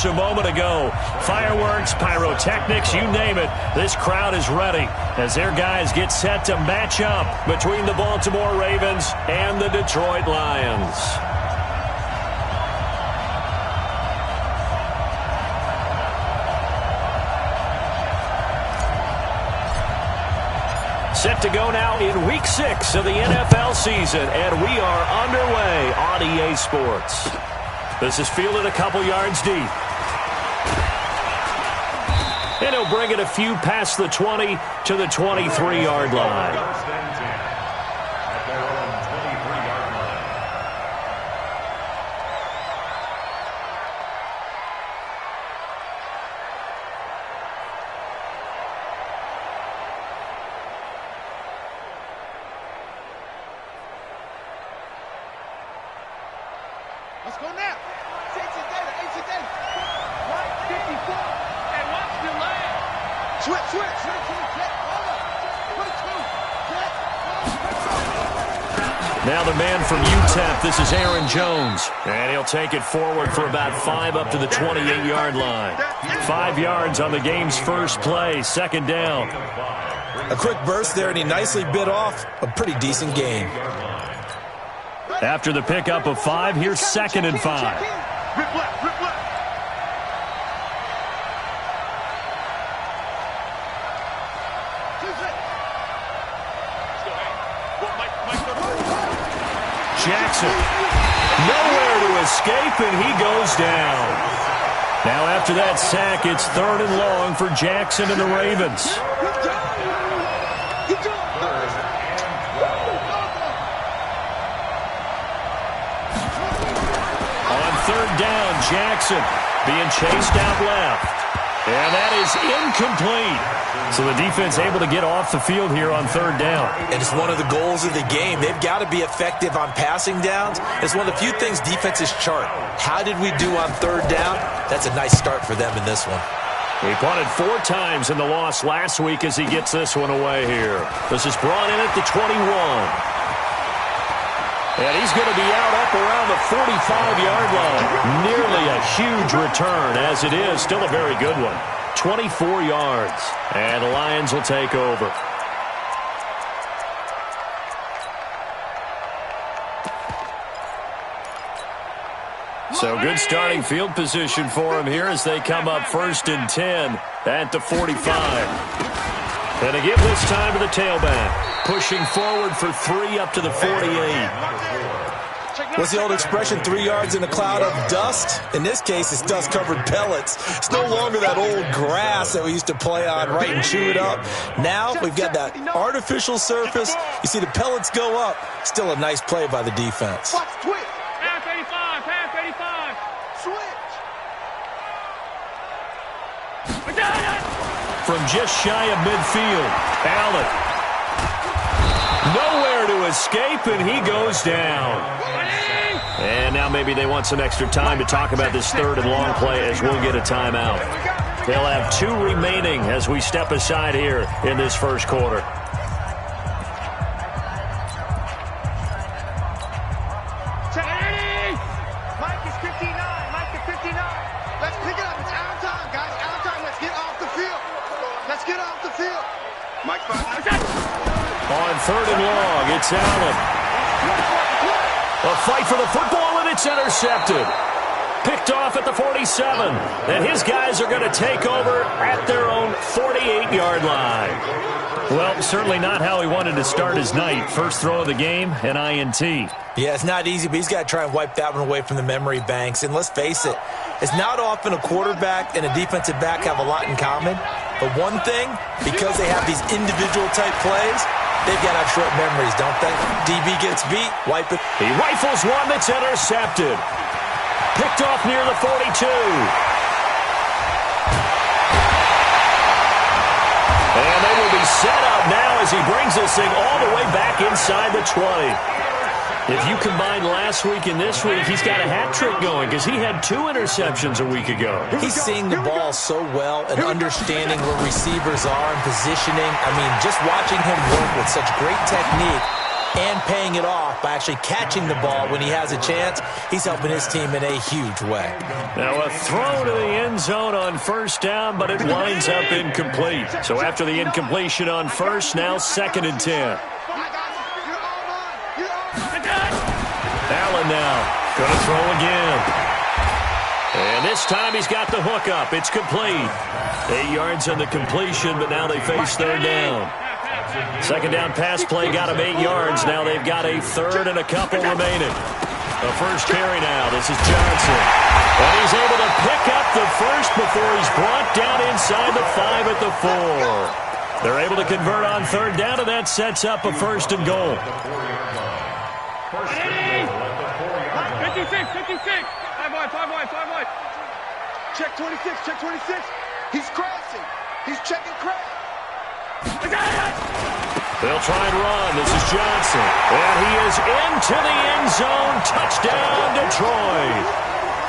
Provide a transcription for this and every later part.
just a moment ago. Fireworks, pyrotechnics, you name it. This crowd is ready as their guys get set to match up between the Baltimore Ravens and the Detroit Lions. Set to go now in Week 6 of the NFL season, and we are underway on EA Sports. This is fielded a couple yards deep. And he'll bring it a few past the 20 to the 23-yard line. Let's go now. Take your data. 154. And watch the line. Switch. Now the man from UTEP, this is Aaron Jones. And he'll take it forward for about 5 up to the 28-yard line. 5 yards on the game's first play, second down. A quick burst there, and he nicely bit off a pretty decent gain. After the pickup of 5, here's 2nd and 5. Rip left. Jackson, nowhere to escape, and he goes down. Now after that sack, it's 3rd and long for Jackson and the Ravens. On 3rd down, Jackson being chased out left. And that is incomplete. So the defense able to get off the field here on 3rd down. And it's one of the goals of the game. They've got to be effective on passing downs. It's one of the few things defenses chart. How did we do on 3rd down? That's a nice start for them in this one. He punted 4 times in the loss last week as he gets this one away here. This is brought in at the 21. And he's going to be out up around the 45-yard line. Nearly a huge return, as it is. Still a very good one. 24 yards. And the Lions will take over. So good starting field position for him here as they come up 1st and 10 at the 45. And they give this time to the tailback. Pushing forward for 3 up to the 48. What's the old expression, 3 yards in a cloud of dust? In this case, it's dust-covered pellets. It's no longer that old grass that we used to play on, right, and chew it up. Now we've got that artificial surface. You see the pellets go up. Still a nice play by the defense. Watch, twitch. Pass 85. Switch. From just shy of midfield, Allen. Nowhere to escape, and he goes down. And now maybe they want some extra time to talk about this 3rd and long play as we'll get a timeout. They'll have 2 remaining as we step aside here in this first quarter. Mike is 59. Let's pick it up. It's our time, guys. Our time. Let's get off the field. Mike, 5. On 3rd and long, it's Allen. A fight for the football, and it's intercepted. Picked off at the 47. And his guys are going to take over at their own 48-yard line. Well, certainly not how he wanted to start his night. First throw of the game, an INT. Yeah, it's not easy, but he's got to try and wipe that one away from the memory banks. And let's face it, it's not often a quarterback and a defensive back have a lot in common. But one thing, because they have these individual-type plays, they've got to have short memories, don't they? DB gets beat, wipe it. He rifles one that's intercepted. Picked off near the 42. And they will be set up now as he brings this thing all the way back inside the 20. If you combine last week and this week, he's got a hat trick going because he had 2 interceptions a week ago. He's seeing the ball so well and understanding where receivers are and positioning. I mean, just watching him work with such great technique and paying it off by actually catching the ball when he has a chance, he's helping his team in a huge way. Now a throw to the zone on first down, but it winds up incomplete. So after the incompletion on first, now 2nd and 10. Allen now going to throw again. And this time he's got the hook up. It's complete. 8 yards on the completion, but now they face 3rd down. 2nd down pass play got him 8 yards. Now they've got a 3rd and a couple remaining. The first carry now. This is Johnson. And he's able to pick up the first before he's brought down inside the 5 at the 4. They're able to convert on 3rd down, and that sets up a 1st and goal. 56. 5 wide. Check 26. He's crashing. He's checking crash. They'll try and run. This is Johnson. And he is into the end zone. Touchdown, Detroit.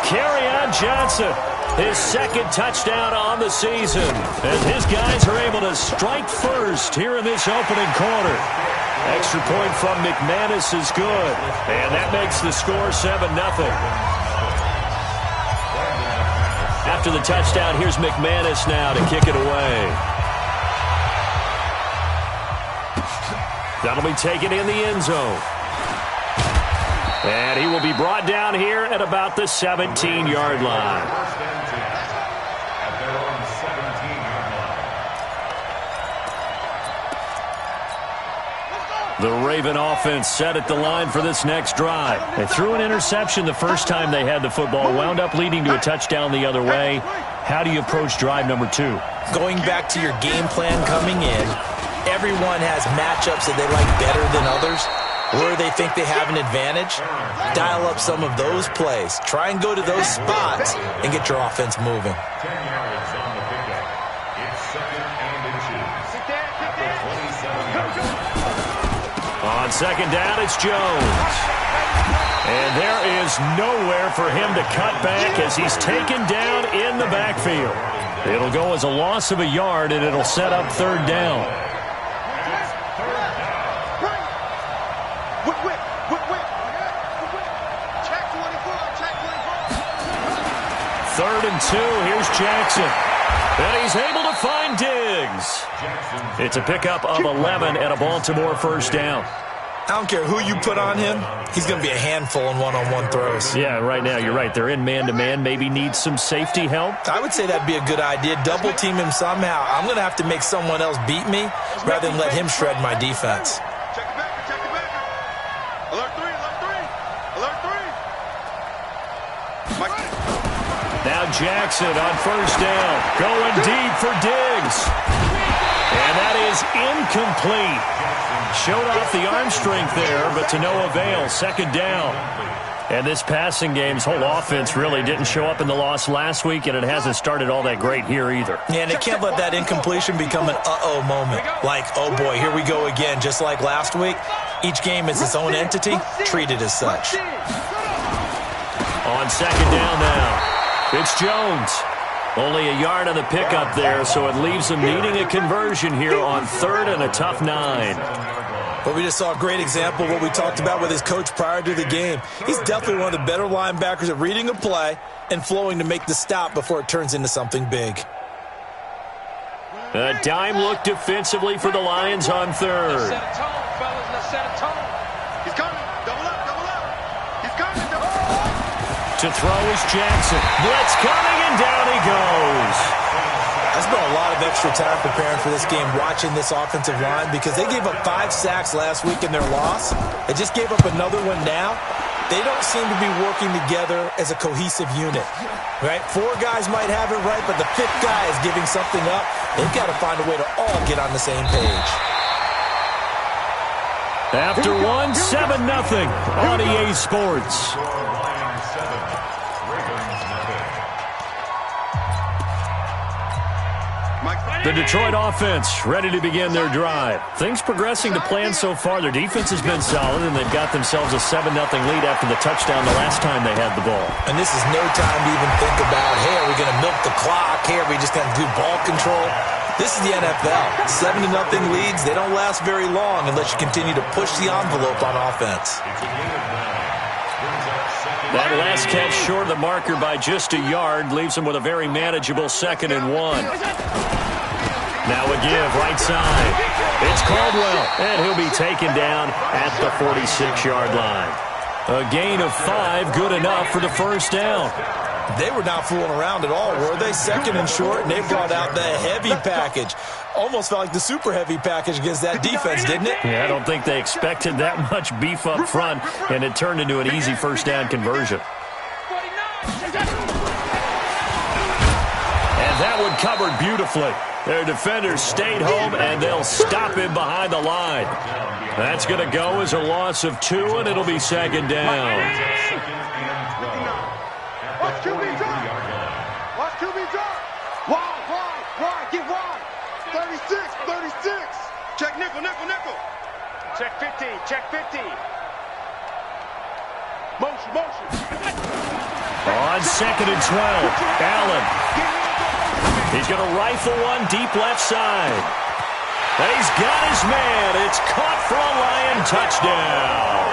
Kerryon Johnson, his 2nd touchdown on the season, as his guys are able to strike first here in this opening quarter. Extra point from McManus is good, and that makes the score 7-0. After the touchdown, here's McManus now to kick it away. That'll be taken in the end zone. And he will be brought down here at about the 17-yard line. The Raven offense set at the line for this next drive. They threw an interception the first time they had the football, wound up leading to a touchdown the other way. How do you approach drive number 2? Going back to your game plan coming in, everyone has matchups that they like better than others, where they think they have an advantage. Dial up some of those plays. Try and go to those spots and get your offense moving. 10 yards on the pickup. It's 2nd and 2. On 2nd down, it's Jones. And there is nowhere for him to cut back as he's taken down in the backfield. It'll go as a loss of a yard, and it'll set up 3rd down. Third and 2. Here's Jackson. And he's able to find Diggs. It's a pickup of 11 and a Baltimore 1st down. I don't care who you put on him. He's going to be a handful in one-on-one throws. Yeah, right now, you're right. They're in man-to-man. Maybe needs some safety help. I would say that'd be a good idea. Double team him somehow. I'm going to have to make someone else beat me rather than let him shred my defense. Check it back. Alert 3. Now Jackson on 1st down. Going deep for Diggs. And that is incomplete. Showed off the arm strength there, but to no avail. 2nd down. And this passing game's whole offense really didn't show up in the loss last week, and it hasn't started all that great here either. Yeah, and they can't let that incompletion become an uh-oh moment. Like, oh boy, here we go again, just like last week. Each game is its own entity. Treat it as such. On 2nd down now, it's Jones. Only a yard on the pickup there, so it leaves them needing a conversion here on 3rd and a tough 9. But we just saw a great example of what we talked about with his coach prior to the game. He's definitely one of the better linebackers at reading a play and flowing to make the stop before it turns into something big. A dime look defensively for the Lions on 3rd. Set a tone, fellas. Let's set a tone. He's coming. Double up. He's coming. Double up. To throw is Jackson. Blitz coming, and down he goes. I spent a lot of extra time preparing for this game, watching this offensive line, because they gave up 5 sacks last week in their loss. They just gave up another one now. They don't seem to be working together as a cohesive unit. Right? 4 guys might have it right, but the 5th guy is giving something up. They've got to find a way to all get on the same page. After 1, 7-0 on EA Sports. The Detroit offense ready to begin their drive. Things progressing to plan so far. Their defense has been solid, and they've got themselves a 7-0 lead after the touchdown the last time they had the ball. And this is no time to even think about, hey, are we going to milk the clock? Hey, are we just going to do ball control? This is the NFL. 7-0 leads, they don't last very long unless you continue to push the envelope on offense. That last catch short of the marker by just a yard leaves him with a very manageable 2nd and 1. Now a give, right side. It's Caldwell, and he'll be taken down at the 46-yard line. A gain of 5, good enough for the first down. They were not fooling around at all, were they? 2nd and short, and they brought out the heavy package. Almost felt like the super heavy package against that defense, didn't it? Yeah, I don't think they expected that much beef up front, and it turned into an easy first down conversion. And that one covered beautifully. Their defenders stayed home, and they'll stop him behind the line. That's going to go as a loss of 2, and it'll be 2nd down. Watch QB drop. Watch QB drop. Wide, get wide. 36. Check nickel. Check 15. Motion. On 2nd and 12, Allen. He's going to rifle one deep left side. He's got his man. It's caught for a Lion touchdown.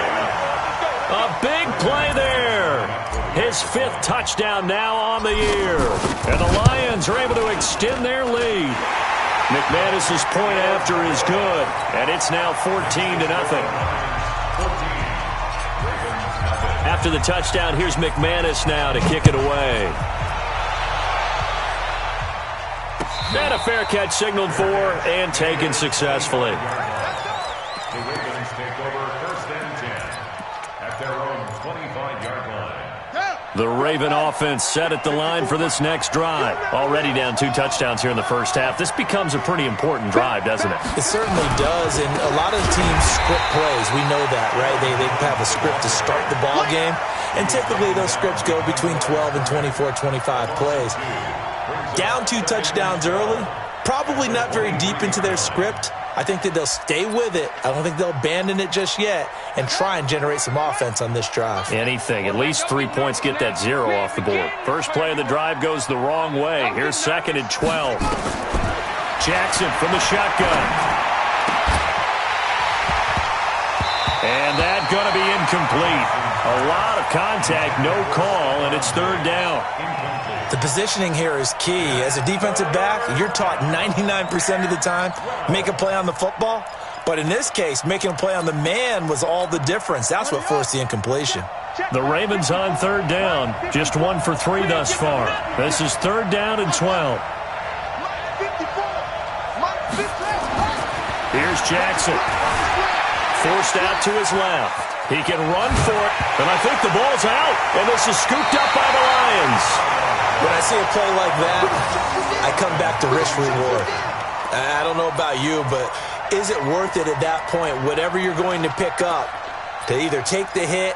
A big play there. His 5th touchdown now on the year. And the Lions are able to extend their lead. McManus's point after is good. And it's now 14-0. After the touchdown, here's McManus now to kick it away. And a fair catch signaled for and taken successfully. The Ravens take over 1st and 10 at their own 25-yard line. The Raven offense set at the line for this next drive. Already down 2 touchdowns here in the first half. This becomes a pretty important drive, doesn't it? It certainly does, and a lot of teams script plays. We know that, right? They have a script to start the ball game, and typically those scripts go between 12 and 24, 25 plays. Down 2 touchdowns early, probably not very deep into their script. I think that they'll stay with it. I don't think they'll abandon it just yet and try and generate some offense on this drive. Anything. At least 3 points get that 0 off the board. First play of the drive goes the wrong way. Here's 2nd and 12. Jackson from the shotgun. And that's going to be incomplete. A lot of contact, no call, and it's 3rd down. The positioning here is key. As a defensive back, you're taught 99% of the time, make a play on the football. But in this case, making a play on the man was all the difference. That's what forced the incompletion. The Ravens on 3rd down. Just 1 for 3 thus far. This is 3rd down and 12. Here's Jackson. Forced out to his left. He can run for it, and I think the ball's out, and this is scooped up by the Lions. When I see a play like that, I come back to risk-reward. I don't know about you, but is it worth it at that point, whatever you're going to pick up, to either take the hit,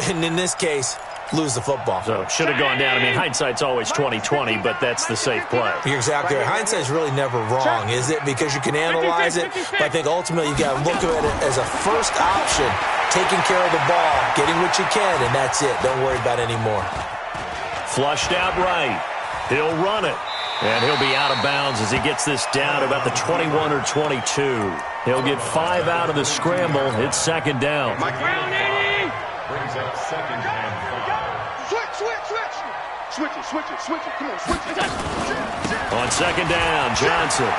and in this case, lose the football? So should have gone down. I mean, hindsight's always 20/20, but that's the safe play. You're exactly right. Hindsight's really never wrong, is it? Because you can analyze it, but I think ultimately you got to look at it as a first option, taking care of the ball, getting what you can, and that's it. Don't worry about any more. Flushed out right. He'll run it. And he'll be out of bounds as he gets this down to about the 21 or 22. He'll get 5 out of the scramble. It's 2nd down. Brings up 2nd and 5. Switch it. Come on, switch it. On 2nd down, Johnson.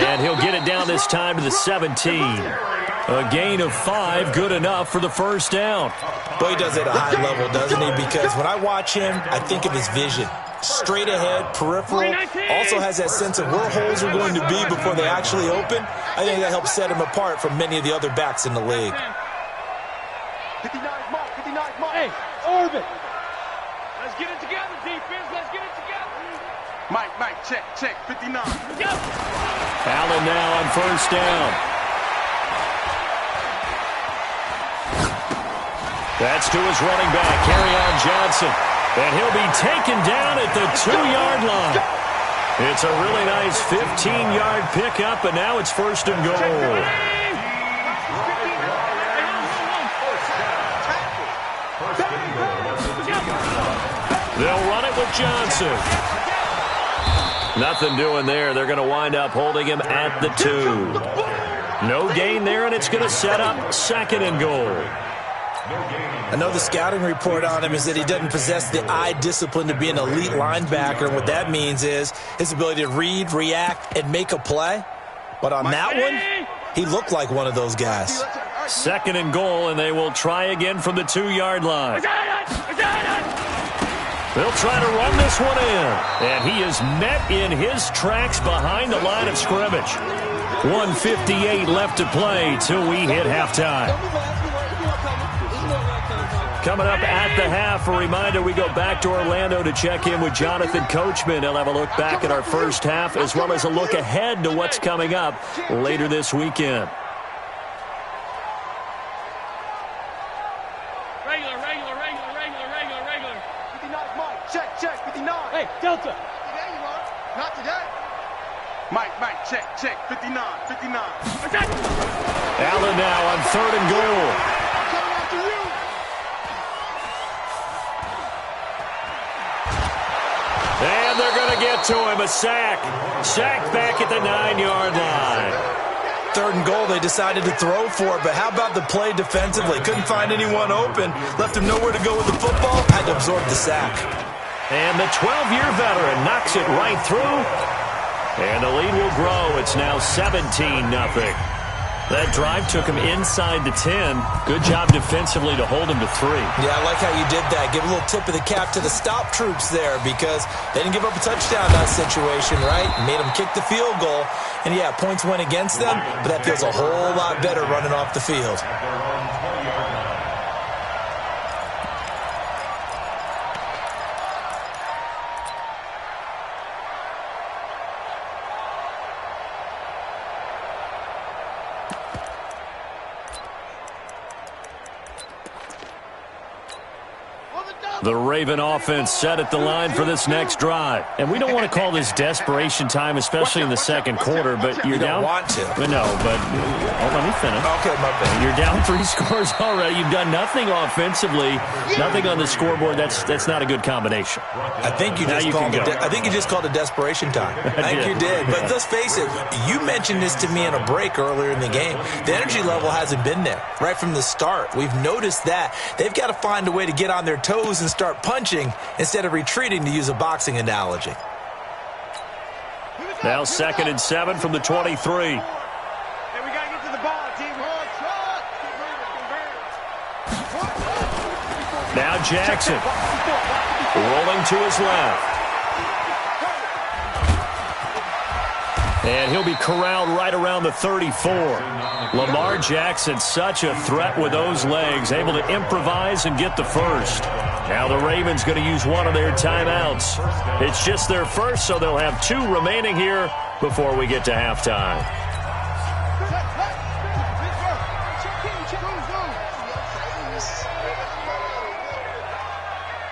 And he'll get it down this time to the 17. A gain of 5, good enough for the first down. Boy, he does it at a high level, doesn't he? Because when I watch him, I think of his vision. Straight ahead, peripheral, also has that sense of where holes are going to be before they actually open. I think that helps set him apart from many of the other backs in the league. 59 mark. Hey, Orbit. Let's get it together, defense. Let's get it together. Mike, check. 59. Allen now on 1st down. That's to his running back, Kerryon Johnson. And he'll be taken down at the 2-yard line. It's a really nice 15-yard pickup, and now it's 1st and goal. They'll run it with Johnson. Nothing doing there. They're going to wind up holding him at the 2. No gain there, and it's going to set up 2nd and goal. I know the scouting report on him is that he doesn't possess the eye discipline to be an elite linebacker. And what that means is his ability to read, react, and make a play. But on that one, he looked like one of those guys. 2nd and goal, and they will try again from the 2-yard line. They'll try to run this one in. And he is met in his tracks behind the line of scrimmage. 1:58 left to play till we hit halftime. Coming up at the half, a reminder, we go back to Orlando to check in with Jonathan Coachman. He'll have a look back at our first half as well as a look ahead to what's coming up later this weekend. Regular. 59, Mike. Check, 59. Hey, Delta. Not today. Mike, check, 59. Allen now on 3rd and goal. And they're going to get to him, a sack. Sack back at the 9-yard line. 3rd and goal, they decided to throw for it, but how about the play defensively? Couldn't find anyone open, left him nowhere to go with the football, had to absorb the sack. And the 12-year veteran knocks it right through. And the lead will grow. It's now 17-0. That drive took him inside the 10. Good job defensively to hold him to 3. Yeah, I like how you did that. Give a little tip of the cap to the stop troops there because they didn't give up a touchdown in that situation, right? Made them kick the field goal. And, yeah, points went against them, but that feels a whole lot better running off the field. The Raven offense set at the line for this next drive. And we don't want to call this desperation time, especially in the second quarter, but you're down. You don't want to. No, but let me finish. Okay, my bad. You're down 3 scores already. You've done nothing offensively, nothing on the scoreboard. That's not a good combination. I think you just called it desperation time. I think you did. But let's face it, you mentioned this to me in a break earlier in the game. The energy level hasn't been there right from the start. We've noticed that. They've got to find a way to get on their toes and start punching instead of retreating, to use a boxing analogy. Now 2nd and 7 from the 23. Hey, we got to get to the ball, team. Now Jackson rolling to his left. And he'll be corralled right around the 34. Lamar Jackson, such a threat with those legs, able to improvise and get the first. Now the Ravens going to use one of their timeouts. It's just their first, so they'll have 2 remaining here before we get to halftime.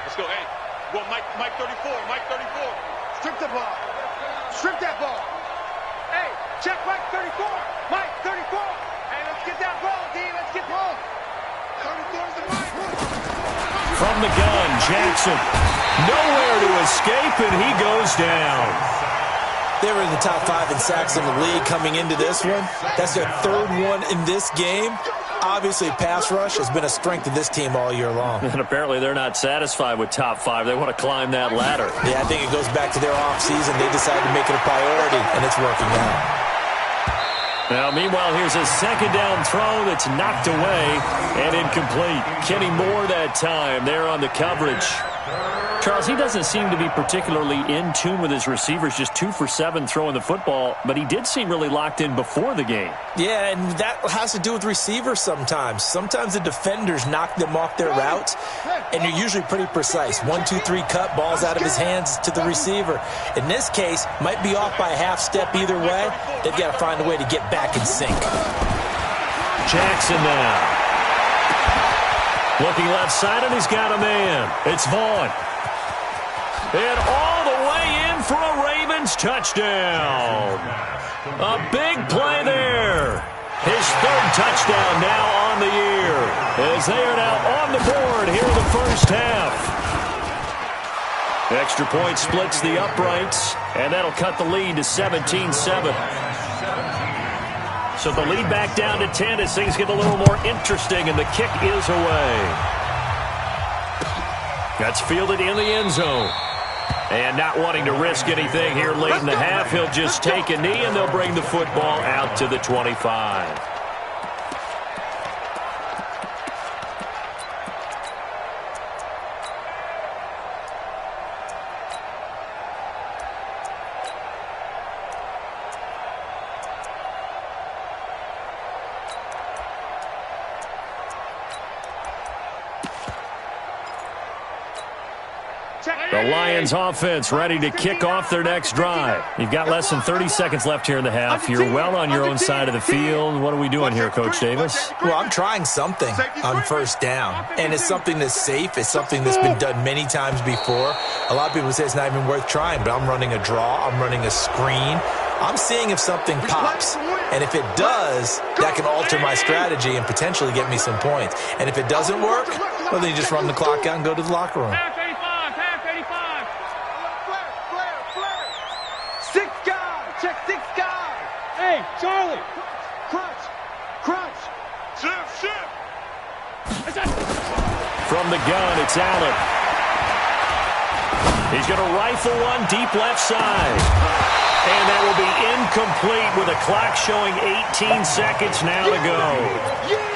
Let's go, hey. Well, Mike 34. Strip the ball. Strip that ball. Hey, check Mike 34. Mike 34. Hey, let's get that ball, D. Let's get home. 34 is the Mike. From the gun, Jackson. Nowhere to escape, and he goes down. They were in the top 5 in sacks in the league coming into this one. That's their 3rd one in this game. Obviously, pass rush has been a strength of this team all year long. And apparently they're not satisfied with top 5. They want to climb that ladder. Yeah, I think it goes back to their offseason. They decided to make it a priority, and it's working out. Now, meanwhile, here's a 2nd down throw that's knocked away and incomplete. Kenny Moore that time there on the coverage. Charles, he doesn't seem to be particularly in tune with his receivers, just 2 for 7 throwing the football, but he did seem really locked in before the game. Yeah, and that has to do with receivers sometimes. Sometimes the defenders knock them off their routes, and you're usually pretty precise. 1, 2, 3 cut, balls out of his hands to the receiver. In this case, might be off by a half step either way. They've got to find a way to get back in sync. Jackson now. Looking left side, and he's got a man. It's Vaughn. And all the way in for a Ravens touchdown. A big play there. His 3rd touchdown now on the year, as they are now on the board here in the first half. Extra point splits the uprights, and that'll cut the lead to 17-7. So the lead back down to 10 as things get a little more interesting, and the kick is away. That's fielded in the end zone. And not wanting to risk anything here late in the half, he'll just take a knee, and they'll bring the football out to the 25. The Lions offense ready to kick off their next drive. You've got less than 30 seconds left here in the half. You're well on your own side of the field. What are we doing here, Coach Davis? Well, I'm trying something on first down, and it's something that's safe. It's something that's been done many times before. A lot of people say it's not even worth trying, but I'm running a draw. I'm running a screen. I'm seeing if something pops, and if it does, that can alter my strategy and potentially get me some points. And if it doesn't work, well, then you just run the clock out and go to the locker room. Hey, Charlie! Crunch! Crunch! Shift! From the gun, it's Allen. He's going to rifle one deep left side. And that will be incomplete with a clock showing 18 seconds now to go.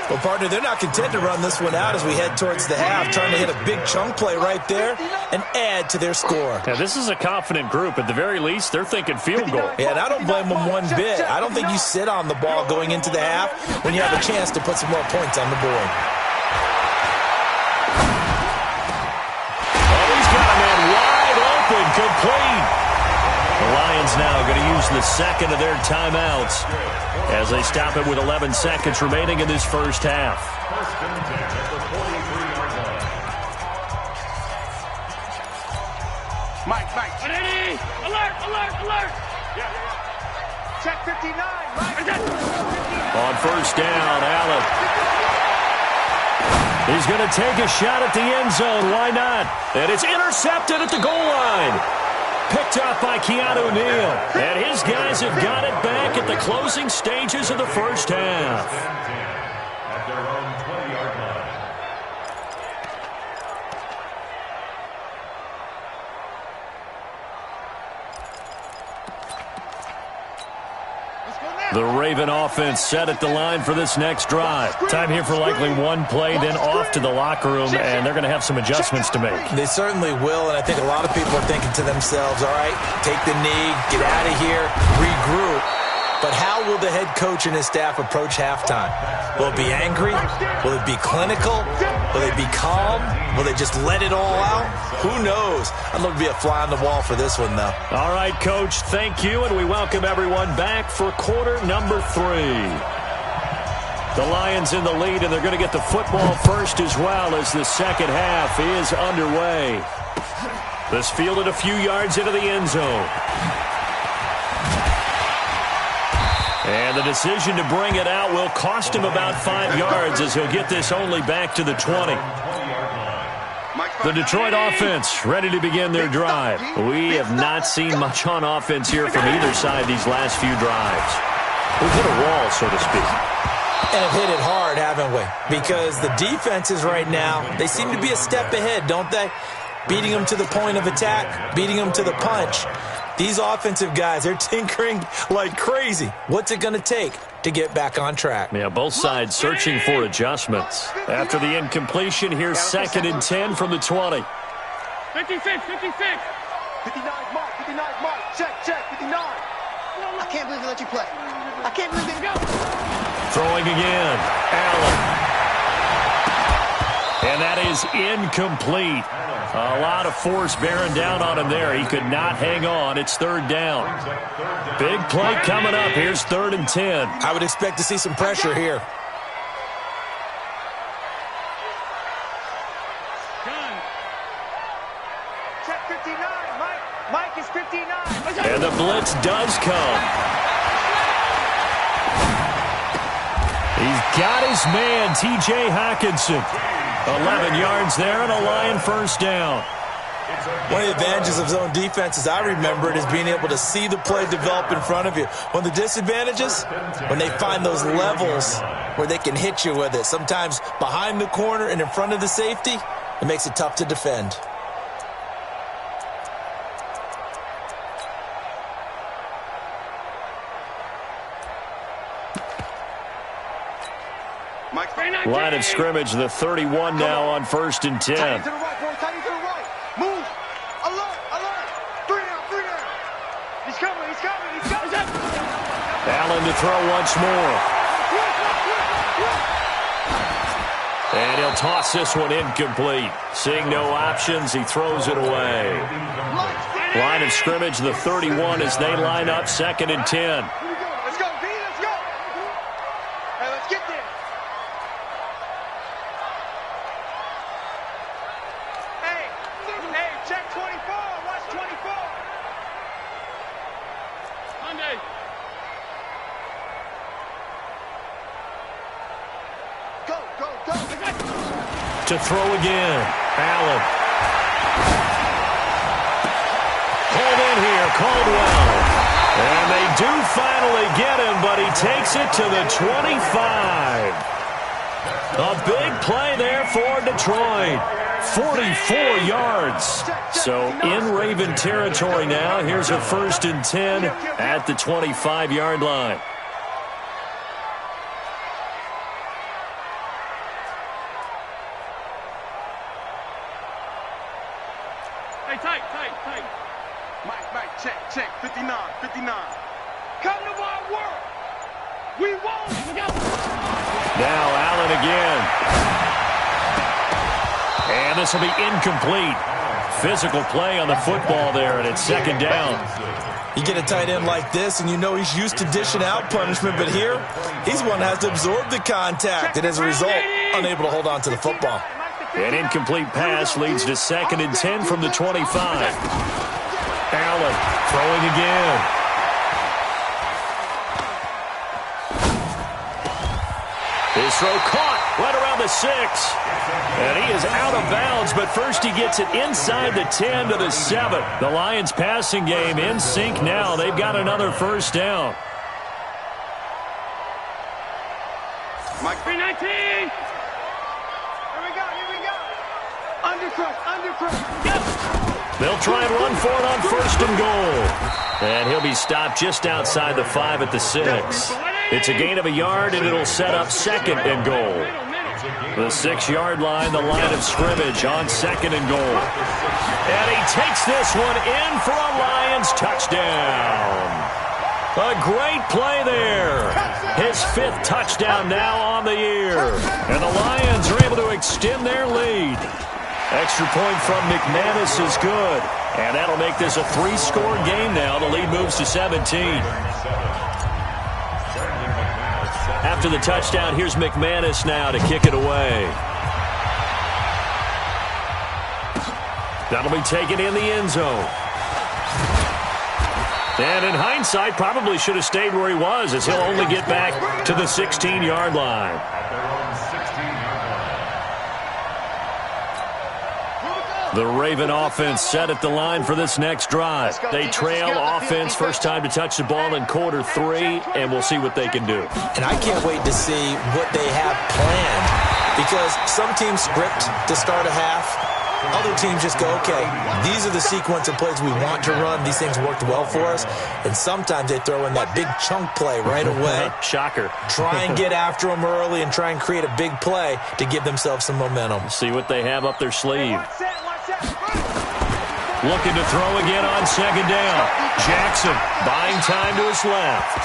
Well, partner, they're not content to run this one out as we head towards the half, trying to hit a big chunk play right there and add to their score. Now, this is a confident group. At the very least, they're thinking field goal. Yeah, and I don't blame them one bit. I don't think you sit on the ball going into the half when you have a chance to put some more points on the board. Oh, he's got a man wide open, complete. The Lions now going to use the second of their timeouts as they stop it with 11 seconds remaining in this first half. First and 10 at the 43-yard line. Mike. Alert! Yeah. Check 59, Mike. On first down, Allen. He's going to take a shot at the end zone. Why not? And it's intercepted at the goal line. Picked up by Keanu Neal. And his guys have got it back at the closing stages of the first half. At their own 20-yard line. The Raven offense set at the line for this next drive. Time here for likely one play, then off to the locker room, and they're going to have some adjustments to make. They certainly will, and I think a lot of people are thinking to themselves, all right, take the knee, get out of here, regroup. But how will the head coach and his staff approach halftime? Will it be angry? Will it be clinical? Will they be calm? Will they just let it all out? Who knows? I'd love to be a fly on the wall for this one, though. All right, Coach, thank you, and we welcome everyone back for quarter number 3. The Lions in the lead, and they're going to get the football first as well as the second half is underway. This fielded a few yards into the end zone. And the decision to bring it out will cost him about 5 yards as he'll get this only back to the 20. The Detroit offense ready to begin their drive. We have not seen much on offense here from either side these last few drives. We've hit a wall, so to speak. And have hit it hard, haven't we? Because the defenses right now, they seem to be a step ahead, don't they? Beating them to the point of attack, beating them to the punch. These offensive guys, they're tinkering like crazy. What's it going to take to get back on track? Yeah, both sides searching for adjustments. After the incompletion, here's 2nd and 10 from the 20. 56. 59, Mark. Check, 59. I can't believe they let you play. I can't believe they go. Throwing again, Allen. And that is incomplete. A lot of force bearing down on him there. He could not hang on. It's 3rd down. Big play coming up. Here's 3rd and 10. I would expect to see some pressure here. Check 59, Mike is 59. And the blitz does come. He's got his man, T.J. Hockenson. 11 yards there and a Lion first down. One of the advantages of zone defense, as I remember it, is being able to see the play develop in front of you. One of the disadvantages, when they find those levels where they can hit you with it, sometimes behind the corner and in front of the safety, it makes it tough to defend. Line of scrimmage, the 31 now on 1st and 10. Tight to the right, boy. Tight to the right. Move. Alert, alert. 3 down, 3 down. He's coming, he's coming, he's coming. Allen to throw once more. And he'll toss this one incomplete. Seeing no options, he throws it away. Line of scrimmage, the 31 as they line up 2nd and 10. Let's go, B, let's go. Hey, let's get there. Hey, check 24. Watch 24. Monday. Go, go, go. To throw again. Allen. Hold in here, Caldwell. And they do finally get him, but he takes it to the 25. A big play there for Detroit. 44 yards. So in Raven territory now. Here's a 1st and 10 at the 25-yard line. Hey, tight. Mike, check. 59. Come to my work. We won't. Now Allen again. And this will be incomplete. Physical play on the football there, and it's 2nd down. You get a tight end like this, and you know he's used to dishing out punishment, but here, he's one that has to absorb the contact, and as a result, unable to hold on to the football. An incomplete pass leads to 2nd and 10 from the 25. Allen throwing again. His throw caught right around the 6. And he is out of bounds, but first he gets it inside the 10 to the 7. The Lions passing game in sync now. They've got another 1st down. Mike 319. Here we go. Undercross. Yep. They'll try and run for it on 1st and goal. And he'll be stopped just outside the 5 at the 6. It's a gain of a yard, and it'll set up 2nd and goal. The 6-yard line, the line of scrimmage on 2nd and goal. And he takes this one in for a Lions touchdown. A great play there. His 5th touchdown now on the year. And the Lions are able to extend their lead. Extra point from McManus is good. And that'll make this a 3-score game now. The lead moves to 17. After the touchdown, here's McManus now to kick it away. That'll be taken in the end zone. And in hindsight, probably should have stayed where he was, as he'll only get back to the 16-yard line. The Raven offense set at the line for this next drive. They trail offense, first time to touch the ball in Q3, and we'll see what they can do. And I can't wait to see what they have planned, because some teams script to start a half. Other teams just go, okay, these are the sequence of plays we want to run. These things worked well for us. And sometimes they throw in that big chunk play right away. Shocker. Try and get after them early and try and create a big play to give themselves some momentum. See what they have up their sleeve. Looking to throw again on 2nd down. Jackson buying time to his left.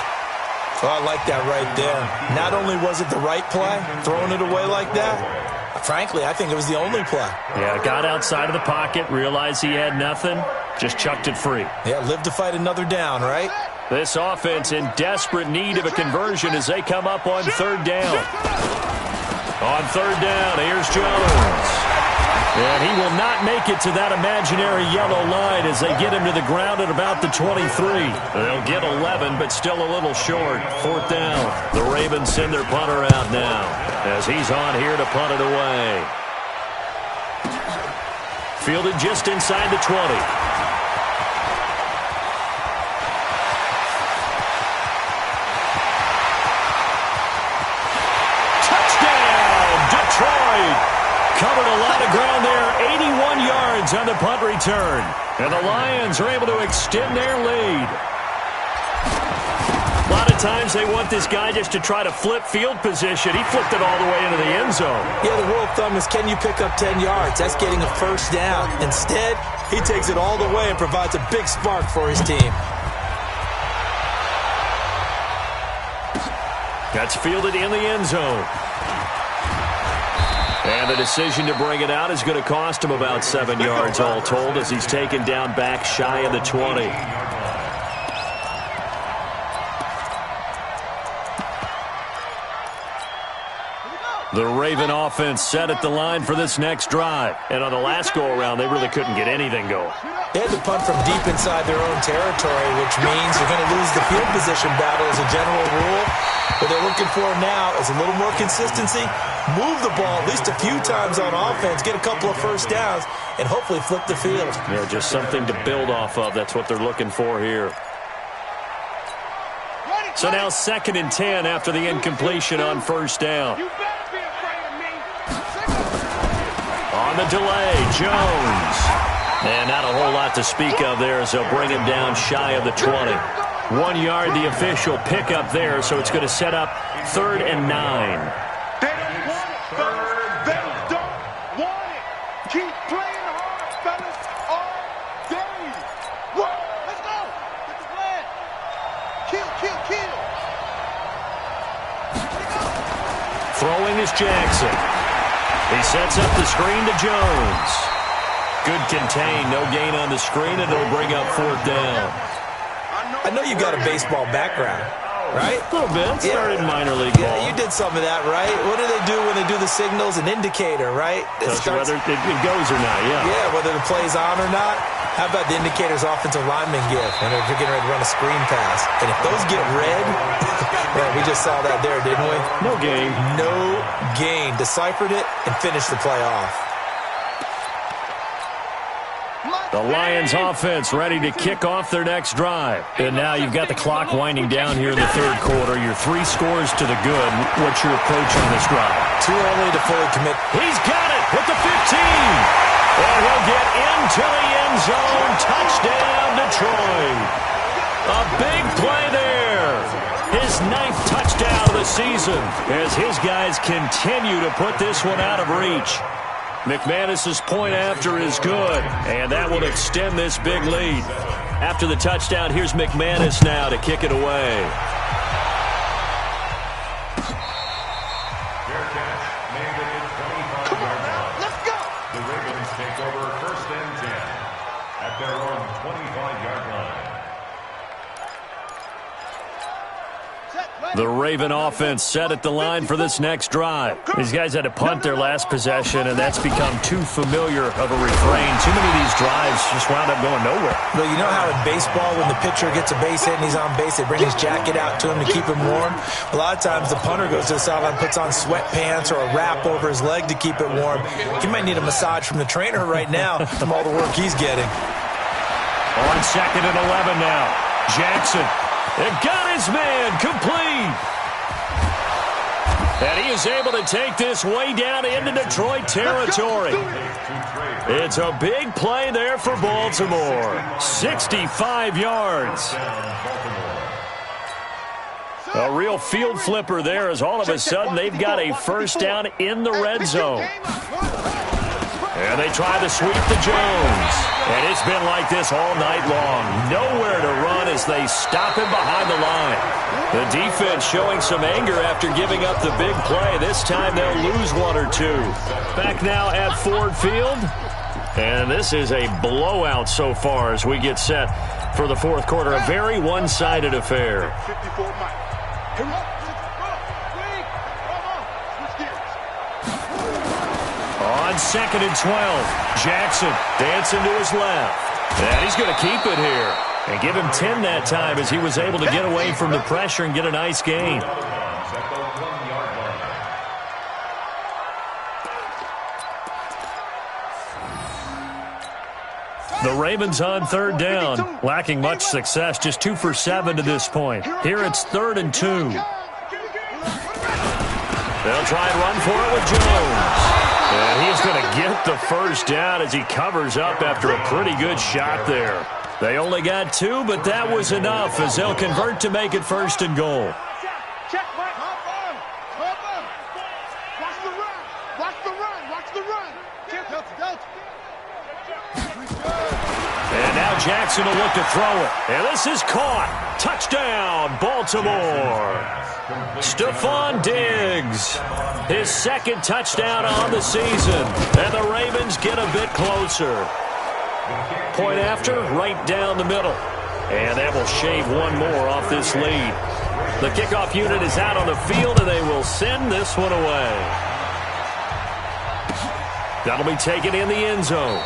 Oh, I like that right there. Not only was it the right play, throwing it away like that, frankly, I think it was the only play. Yeah, got outside of the pocket, realized he had nothing, just chucked it free. Yeah, live to fight another down, right? This offense in desperate need of a conversion as they come up on 3rd down. On 3rd down, here's Jones. And he will not make it to that imaginary yellow line as they get him to the ground at about the 23. They'll get 11, but still a little short. 4th down. The Ravens send their punter out now as he's on here to punt it away. Fielded just inside the 20. Covered a lot of ground there, 81 yards on the punt return. And the Lions are able to extend their lead. A lot of times they want this guy just to try to flip field position. He flipped it all the way into the end zone. Yeah, the rule of thumb is, can you pick up 10 yards? That's getting a first down. Instead, he takes it all the way and provides a big spark for his team. That's fielded in the end zone. And the decision to bring it out is going to cost him about 7 yards all told as he's taken down back shy of the 20. The Raven offense set at the line for this next drive. And on the last go-around, they really couldn't get anything going. They had to punt from deep inside their own territory, which means you're going to lose the field position battle as a general rule. What they're looking for now is a little more consistency, move the ball at least a few times on offense, get a couple of first downs, and hopefully flip the field. Yeah, just something to build off of. That's what they're looking for here. So now 2nd and 10 after the incompletion on first down. On the delay, Jones. And not a whole lot to speak of there as they'll bring him down shy of the 20. 1 yard, the official pickup there, so it's going to set up 3rd and 9. They don't want it, fellas. They don't want it. Keep playing hard, fellas, all day. Whoa, let's go. Get the flag. Kill. Throwing is Jackson. He sets up the screen to Jones. Good contain, no gain on the screen, and it'll bring up 4th down. I know you got a baseball background, right? A little bit. Started minor league ball. Yeah, you did some of that, right? What do they do when they do the signals? An indicator, right? Tells you whether it goes or not, yeah. Yeah, whether the play's on or not. How about the indicators offensive linemen give when they're getting ready to run a screen pass? And if those get red, well, we just saw that there, didn't we? No gain. No gain. Deciphered it and finished the play off. The Lions offense ready to kick off their next drive. And now you've got the clock winding down here in the 3rd quarter. You're 3 scores to the good. What's your approach on this drive? Too early to fully commit. He's got it with the 15. And he'll get into the end zone. Touchdown, Detroit. A big play there. His 9th touchdown of the season as his guys continue to put this one out of reach. McManus's point after is good, and that will extend this big lead. After the touchdown, here's McManus now to kick it away. Fair catch, made it at 25-yard line. Let's go. The Ravens take over 1st and 10 at their own 25-yard line. The Raven offense set at the line for this next drive. These guys had to punt their last possession, and that's become too familiar of a refrain. Too many of these drives just wound up going nowhere. Well, you know how in baseball, when the pitcher gets a base hit and he's on base, they bring his jacket out to him to keep him warm? A lot of times the punter goes to the sideline, puts on sweatpants or a wrap over his leg to keep it warm. He might need a massage from the trainer right now from all the work he's getting. On 2nd and 11 now. Jackson. It got his man complete. And he is able to take this way down into Detroit territory. It's a big play there for Baltimore. 65 yards. A real field flipper there as all of a sudden they've got a first down in the red zone. And they try to sweep to Jones. And it's been like this all night long. Nowhere to run as they stop him behind the line. The defense showing some anger after giving up the big play. This time they'll lose 1 or 2. Back now at Ford Field. And this is a blowout so far as we get set for the 4th quarter. A very one-sided affair. 54 Mike. On 2nd and 12, Jackson dancing to his left. And he's going to keep it here. And give him 10 that time as he was able to get away from the pressure and get a nice gain. The Ravens on third down, lacking much success, just 2 for 7 to this point. Here it's 3rd and 2. They'll try and run for it with Jones. And he's going to get the first down as he covers up after a pretty good shot there. They only got 2, but that was enough as they'll convert to make it 1st and goal. Check, Mike. Watch the run. Watch the run. Watch the run. And now Jackson will look to throw it. And this is caught. Touchdown, Baltimore. Stephon Diggs, his 2nd touchdown on the season. And the Ravens get a bit closer. Point after, right down the middle. And that will shave one more off this lead. The kickoff unit is out on the field, and they will send this one away. That'll be taken in the end zone.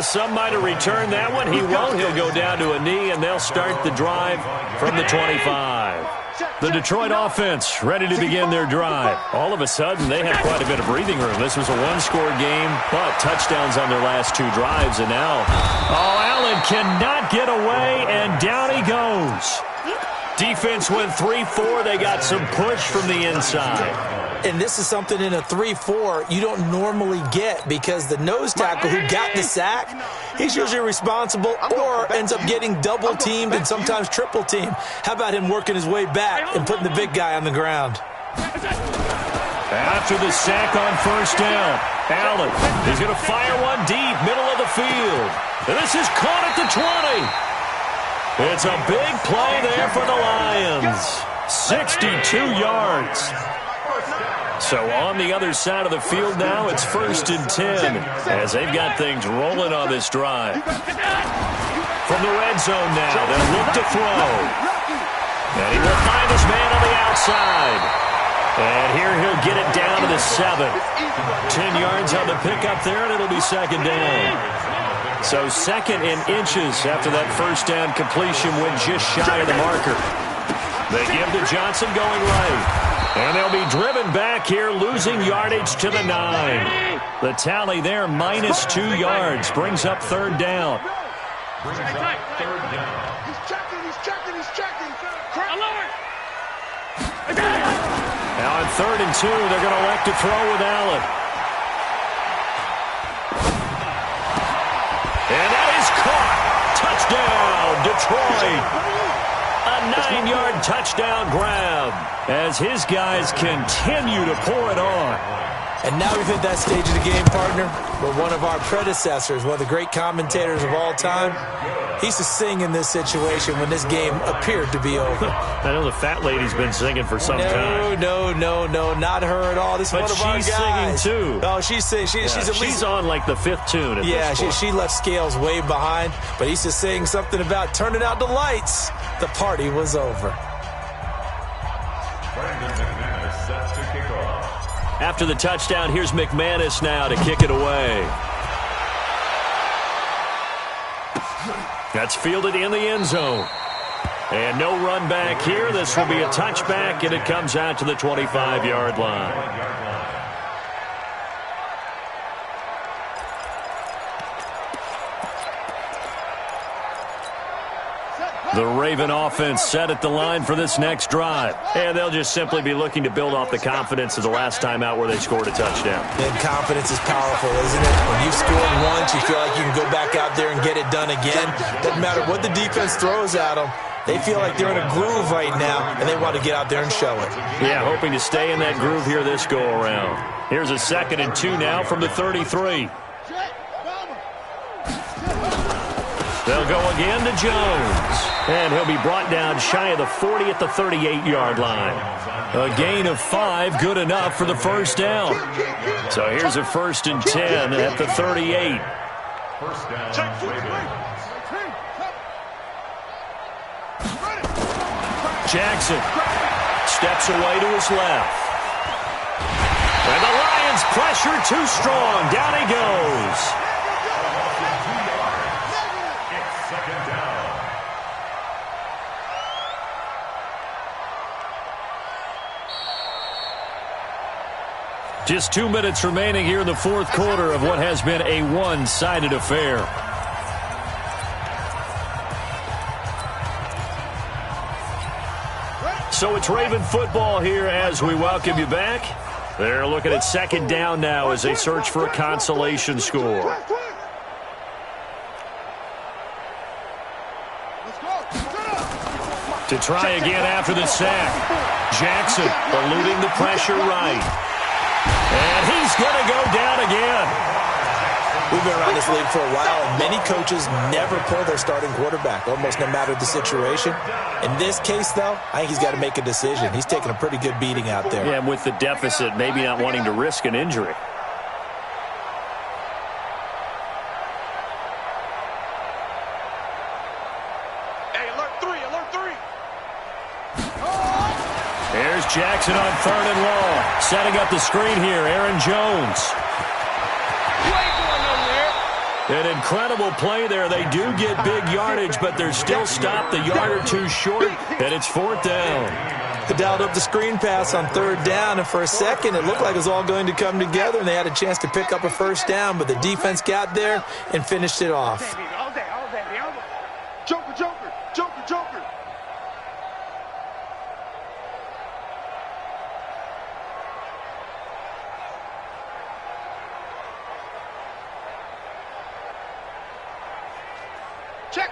Some might have returned that one. He won't. He'll go down to a knee, and they'll start the drive from the 25. The Detroit offense ready to begin their drive. All of a sudden, they have quite a bit of breathing room. This was a one-score game, but touchdowns on their last 2 drives, and now, Allen cannot get away, and down he goes. Defense went 3-4. They got some push from the inside. And this is something in a 3-4 you don't normally get because the nose tackle who got the sack, he's usually responsible or ends up getting double-teamed and sometimes triple-teamed. How about him working his way back and putting the big guy on the ground? After the sack on 1st down, Allen, he's going to fire one deep, middle of the field. And this is caught at the 20. It's a big play there for the Lions. 62 yards. So on the other side of the field now, it's 1st and 10 as they've got things rolling on this drive. From the red zone now, they'll look to throw. And he will find his man on the outside. And here he'll get it down to the 7. 10 yards on the pickup there, and it'll be 2nd down. So 2nd in inches after that 1st down completion went just shy of the marker. They give to Johnson going right. And they'll be driven back here, losing yardage to the 9. The tally there, -2 yards, brings up 3rd down. He's checking. Now on 3rd and 2, they're going to elect to throw with Allen. And that is caught. Touchdown, Detroit. A 9-yard touchdown grab as his guys continue to pour it on. And now we've hit that stage of the game, partner, where one of our predecessors, one of the great commentators of all time, he used to sing in this situation when this game appeared to be over. I know the fat lady's been singing for some time. No, not her at all. This is one of our guys. But she's singing too. Oh, she's at least on like the 5th tune at this point. she left Scales way behind, but he used to sing something about turning out the lights. The party was over. After the touchdown, here's McManus now to kick it away. That's fielded in the end zone. And no run back here. This will be a touchback, and it comes out to the 25-yard line. The Raven offense set at the line for this next drive. And they'll just simply be looking to build off the confidence of the last time out where they scored a touchdown. And confidence is powerful, isn't it? When you've scored once, you feel like you can go back out there and get it done again. Doesn't matter what the defense throws at them. They feel like they're in a groove right now, and they want to get out there and show it. Yeah, hoping to stay in that groove here this go-around. Here's a 2nd and 2 now from the 33. They'll go again to Jones. And he'll be brought down shy of the 40 at the 38-yard line. A gain of 5, good enough for the 1st down. So here's a 1st and 10 at the 38. Jackson steps away to his left. And the Lions pressure too strong. Down he goes. Just 2 minutes remaining here in the 4th quarter of what has been a one-sided affair. So it's Raven football here as we welcome you back. They're looking at second down now as they search for a consolation score. To try again after the sack. Jackson eluding the pressure right. And he's going to go down again. We've been around this league for a while, and many coaches never pull their starting quarterback, almost no matter the situation. In this case, though, I think he's got to make a decision. He's taking a pretty good beating out there. Yeah, and with the deficit, maybe not wanting to risk an injury. Hey, alert three. Here's Jackson on 3rd and long. Setting up the screen here, Aaron Jones. An incredible play there. They do get big yardage, but they're still stopped a yard or two short, and it's 4th down. They dialed up the screen pass on 3rd down, and for a second it looked like it was all going to come together, and they had a chance to pick up a 1st down, but the defense got there and finished it off. All day. Joker. Check.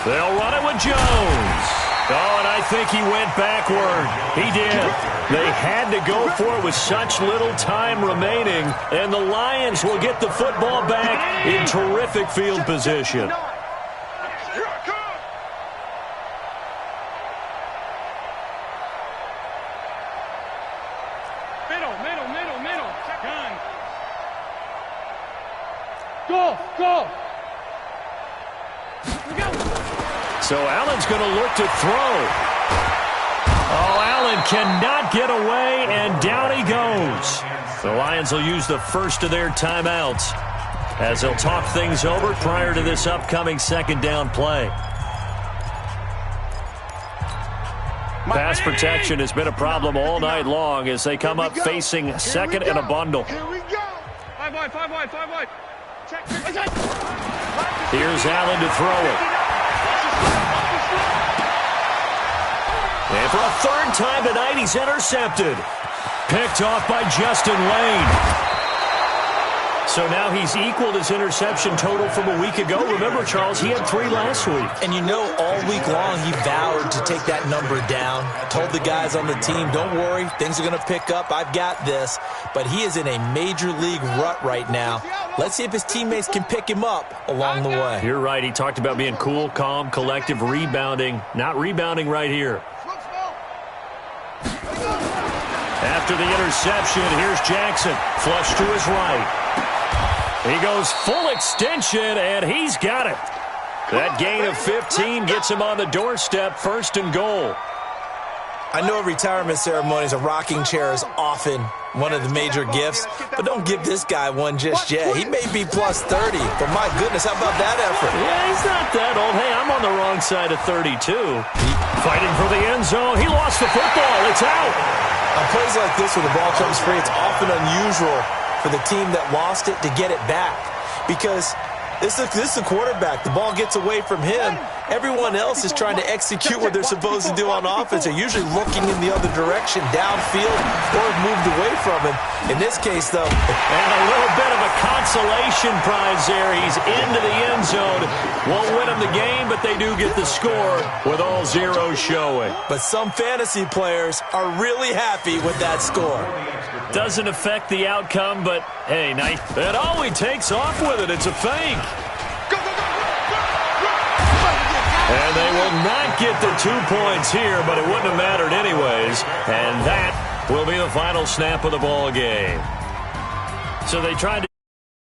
They'll run it with Jones. Oh, and I think he went backward. He did. They had to go for it with such little time remaining, and the Lions will get the football back in terrific field position. Middle. Gun. Go. So Allen's going to look to throw. Oh, Allen cannot get away, and down he goes. The Lions will use the first of their timeouts as they'll talk things over prior to this upcoming second down play. Pass protection has been a problem all night long as they come up facing second and a bundle. Here we go. 5 wide. Here's Allen to throw it. And for a 3rd time tonight, he's intercepted. Picked off by Justin Lane. So now he's equaled his interception total from a week ago. Remember, Charles, he had 3 last week. And you know, all week long he vowed to take that number down. Told the guys on the team, don't worry, things are going to pick up. I've got this. But he is in a major league rut right now. Let's see if his teammates can pick him up along the way. You're right. He talked about being cool, calm, collective, rebounding. Not rebounding right here. After the interception, here's Jackson. Flush to his right. He goes full extension, and he's got it. That gain of 15 gets him on the doorstep, 1st and goal. I know retirement ceremonies, a rocking chair is often one of the major gifts, but don't give this guy one just yet. He may be plus 30, but my goodness, how about that effort? Yeah, he's not that old. Hey, I'm on the wrong side of 32. Fighting for the end zone. He lost the football. It's out. On plays like this where the ball comes free, it's often unusual for the team that lost it to get it back because this is the quarterback. The ball gets away from him. Everyone else is trying to execute what they're supposed to do on offense. They're usually looking in the other direction, downfield, or moved away from him. In this case, though, and a little bit of a consolation prize there. He's into the end zone. Won't win them the game, but they do get the score with all zeros showing. But some fantasy players are really happy with that score. Doesn't affect the outcome, but hey, nice. And oh, he takes off with it. It's a fake. And they will not get the 2 points here, but it wouldn't have mattered anyways. And that will be the final snap of the ball game. So they tried to